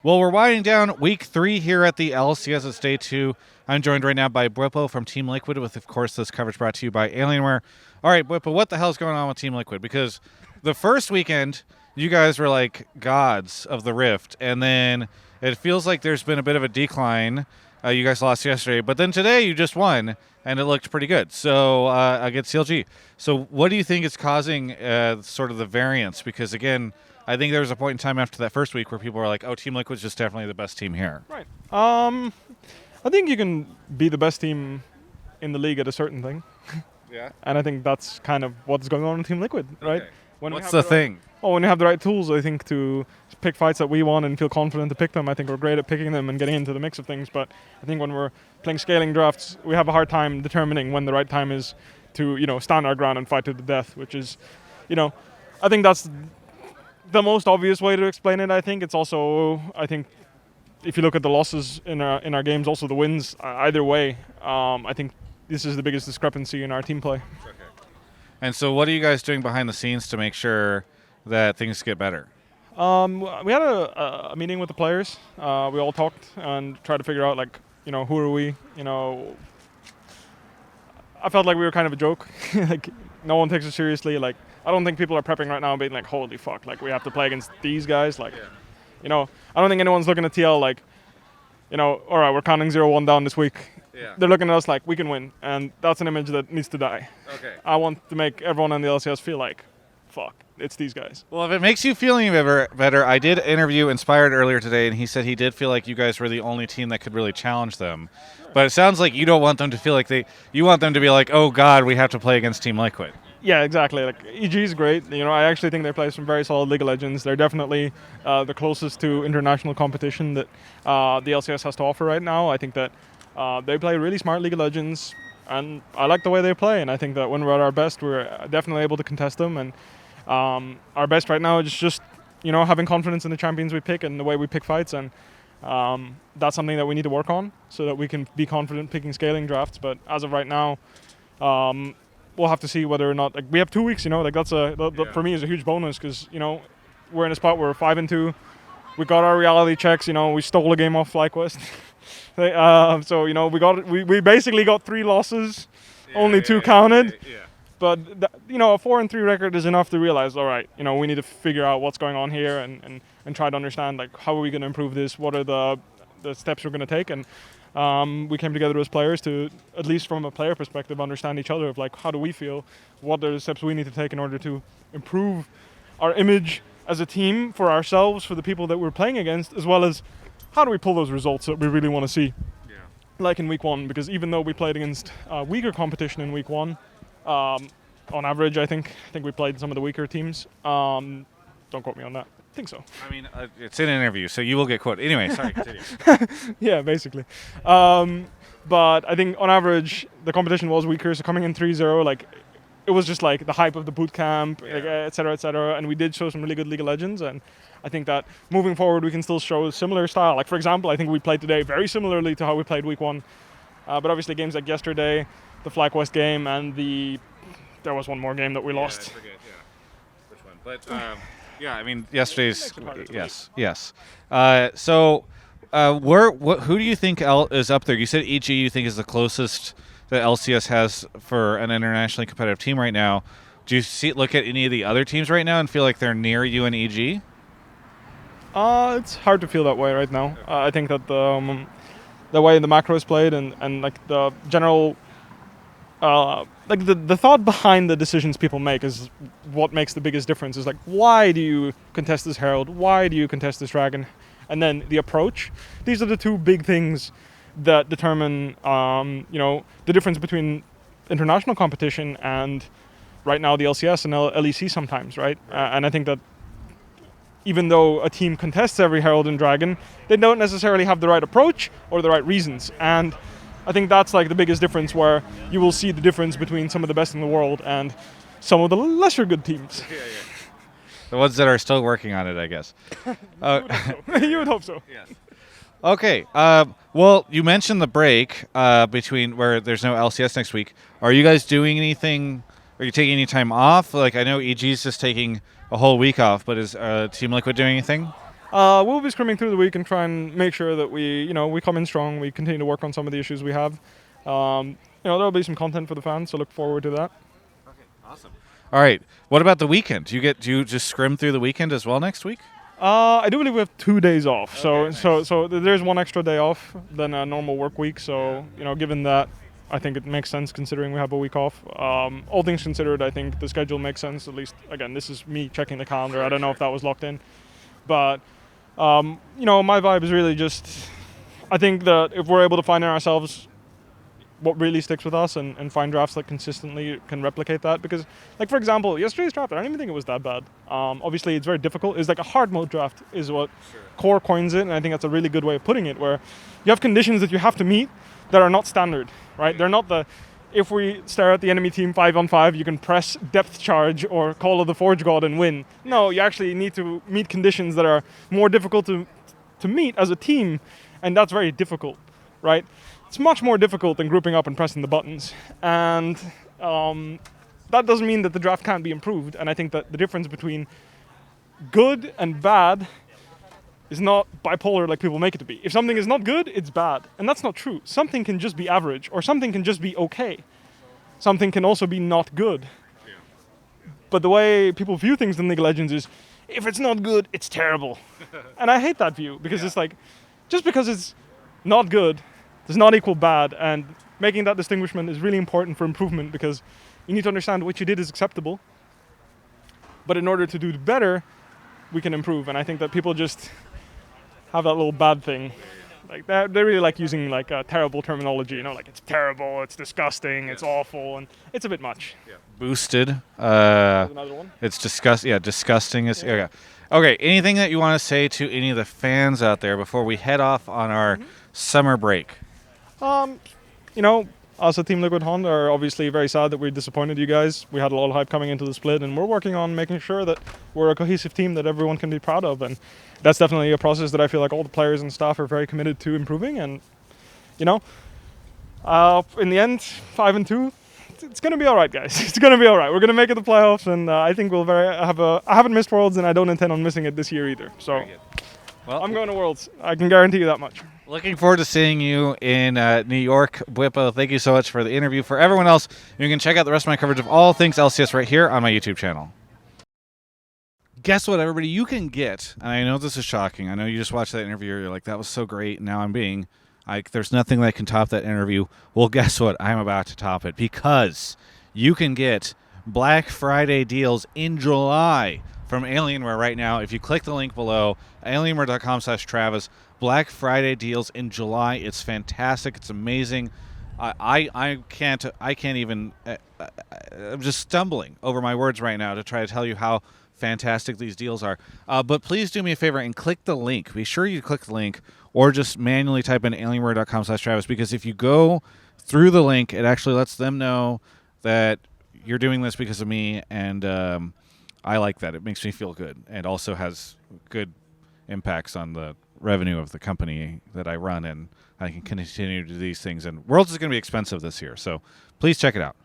Well, we're winding down week 3 here at the LCS. It's day 2. I'm joined right now by Bwipo from Team Liquid with, of course, this coverage brought to you by Alienware. All right, Bwipo, what the hell's going on with Team Liquid? Because the first weekend, you guys were like gods of the Rift, and then it feels like there's been a bit of a decline. You guys lost yesterday, but then today you just won, and it looked pretty good. So against CLG. So what do you think is causing sort of the variance? Because again, I think there was a point in time after that first week where people were like, "Oh, Team Liquid's just definitely the best team here." Right. I think you can be the best team in the league at a certain thing. Yeah. And I think that's kind of what's going on in Team Liquid, right? Okay. When we What's have the thing? when you have the right tools, I think, to pick fights that we want and feel confident to pick them, I think we're great at picking them and getting into the mix of things. But I think when we're playing scaling drafts, we have a hard time determining when the right time is to, stand our ground and fight to the death, which is, I think that's the most obvious way to explain it. I think it's also, if you look at the losses in our games, also the wins, either way, I think this is the biggest discrepancy in our team play. Okay. And so, what are you guys doing behind the scenes to make sure that things get better? We had a meeting with the players. We all talked and tried to figure out, who are we? I felt like we were kind of a joke. Like, no one takes us seriously. Like, I don't think people are prepping right now and being like, holy fuck, like, we have to play against these guys. Like, Yeah. I don't think anyone's looking at TL like, all right, we're counting 0-1 down this week. Yeah. They're looking at us like, we can win. And that's an image that needs to die. Okay. I want to make everyone in the LCS feel like, fuck, it's these guys. Well, if it makes you feel any better, I did interview Inspired earlier today, and he said he did feel like you guys were the only team that could really challenge them. But it sounds like you don't want them to feel like you want them to be like, oh God, we have to play against Team Liquid. Yeah, exactly. Like, EG is great. I actually think they play some very solid League of Legends. They're definitely the closest to international competition that the LCS has to offer right now. I think that they play really smart League of Legends, and I like the way they play. And I think that when we're at our best, we're definitely able to contest them. And our best right now is just having confidence in the champions we pick and the way we pick fights. And that's something that we need to work on so that we can be confident picking scaling drafts. But as of right now, we'll have to see whether or not, like, we have 2 weeks. That's for me is a huge bonus because we're in a spot where we're 5-2. We got our reality checks. We stole a game off FlyQuest. So we basically got 3 losses, only 2 counted. Yeah. But a 4-3 record is enough to realize, all right, we need to figure out what's going on here and try to understand, like, how are we going to improve this? What are the steps we're going to take? And we came together as players to, at least from a player perspective, understand each other of, like, how do we feel? What are the steps we need to take in order to improve our image as a team for ourselves, for the people that we're playing against, as well as how do we pull those results that we really want to see? Yeah. Like in week 1, because even though we played against weaker competition in week 1, on average, I think we played some of the weaker teams. Don't quote me on that. I think so. I mean, it's in an interview, so you will get quoted. Anyway, sorry, continue. Yeah, basically. But I think on average, the competition was weaker. So coming in 3-0, like, it was just like the hype of the boot camp, Yeah. like, et cetera, et cetera. And we did show some really good League of Legends. And I think that moving forward, we can still show a similar style. Like, for example, I think we played today very similarly to how we played week 1. But obviously games like yesterday, the FlyQuest game, and there was one more game that we lost. I forget, which one. But, yeah, I mean, yesterday's, yes. So, who do you think is up there? You said EG you think is the closest that LCS has for an internationally competitive team right now. Do you look at any of the other teams right now and feel like they're near you and EG? It's hard to feel that way right now. I think that the way the macro is played and like the general, like the thought behind the decisions people make is what makes the biggest difference. Is like, why do you contest this Herald? Why do you contest this Dragon? And then the approach. These are the 2 big things that determine, the difference between international competition and right now the LCS and LEC sometimes, right? And I think that even though a team contests every Herald and Dragon, they don't necessarily have the right approach or the right reasons. And I think that's like the biggest difference, where you will see the difference between some of the best in the world and some of the lesser good teams. Yeah. The ones that are still working on it, I guess. You would hope so. Yes. Okay. Well, you mentioned the break between where there's no LCS next week. Are you guys doing anything? Are you taking any time off? Like, I know EG's just taking a whole week off, but is Team Liquid doing anything? We'll be scrimming through the week and try and make sure that we come in strong. We continue to work on some of the issues we have. There'll be some content for the fans, so look forward to that. Okay, awesome. All right. What about the weekend? Do you just scrim through the weekend as well next week? I do believe we have 2 days off, Okay, so there's one extra day off than a normal work week. So given that, I think it makes sense considering we have a week off. All things considered, I think the schedule makes sense. At least, again, this is me checking the calendar. I don't know if that was locked in, but my vibe is really just, I think that if we're able to find in ourselves what really sticks with us and find drafts that consistently can replicate that. Because, like, for example, yesterday's draft, I don't even think it was that bad. Obviously, it's very difficult. It's like a hard mode draft is what Core coins it, and I think that's a really good way of putting it, where you have conditions that you have to meet that are not standard, right? They're not if we stare at the enemy team 5-on-5, you can press depth charge or Call of the Forge God and win. No, you actually need to meet conditions that are more difficult to meet as a team, and that's very difficult, right? It's much more difficult than grouping up and pressing the buttons. And that doesn't mean that the draft can't be improved. And I think that the difference between good and bad is not bipolar like people make it to be. If something is not good, it's bad. And that's not true. Something can just be average, or something can just be okay. Something can also be not good. Yeah. But the way people view things in League of Legends is, if it's not good, it's terrible. And I hate that view, because it's like, just because it's not good does not equal bad, and making that distinguishment is really important for improvement, because you need to understand what you did is acceptable, but in order to do better, we can improve. And I think that people just have that little bad thing. Like they really like using like terrible terminology, like it's terrible, it's disgusting, it's awful, and it's a bit much. Yeah. Boosted. Another one. It's disgusting is. Yeah. Okay, anything that you want to say to any of the fans out there before we head off on our summer break? Us at Team Liquid Honda are obviously very sad that we disappointed you guys. We had a lot of hype coming into the split, and we're working on making sure that we're a cohesive team that everyone can be proud of. And that's definitely a process that I feel like all the players and staff are very committed to improving. And, in the end, 5-2, it's going to be all right, guys. It's going to be all right. We're going to make it the playoffs, and I think I haven't missed Worlds, and I don't intend on missing it this year either. So well, I'm going to Worlds. I can guarantee you that much. Looking forward to seeing you in New York. Bwipo, thank you so much for the interview. For everyone else, you can check out the rest of my coverage of all things LCS right here on my YouTube channel. Guess what, everybody? You can get, and I know this is shocking. I know you just watched that interview. You're like, that was so great. Now I'm being, there's nothing that can top that interview. Well, guess what? I'm about to top it, because you can get Black Friday deals in July from Alienware right now. If you click the link below, alienware.com/Travis, Black Friday deals in July. It's fantastic. It's amazing. I can't even. I'm just stumbling over my words right now to try to tell you how fantastic these deals are. But please do me a favor and click the link. Be sure you click the link, or just manually type in alienware.com/Travis, because if you go through the link, it actually lets them know that you're doing this because of me, and I like that. It makes me feel good, and also has good impacts on the revenue of the company that I run, and I can continue to do these things. And Worlds is going to be expensive this year, so please check it out.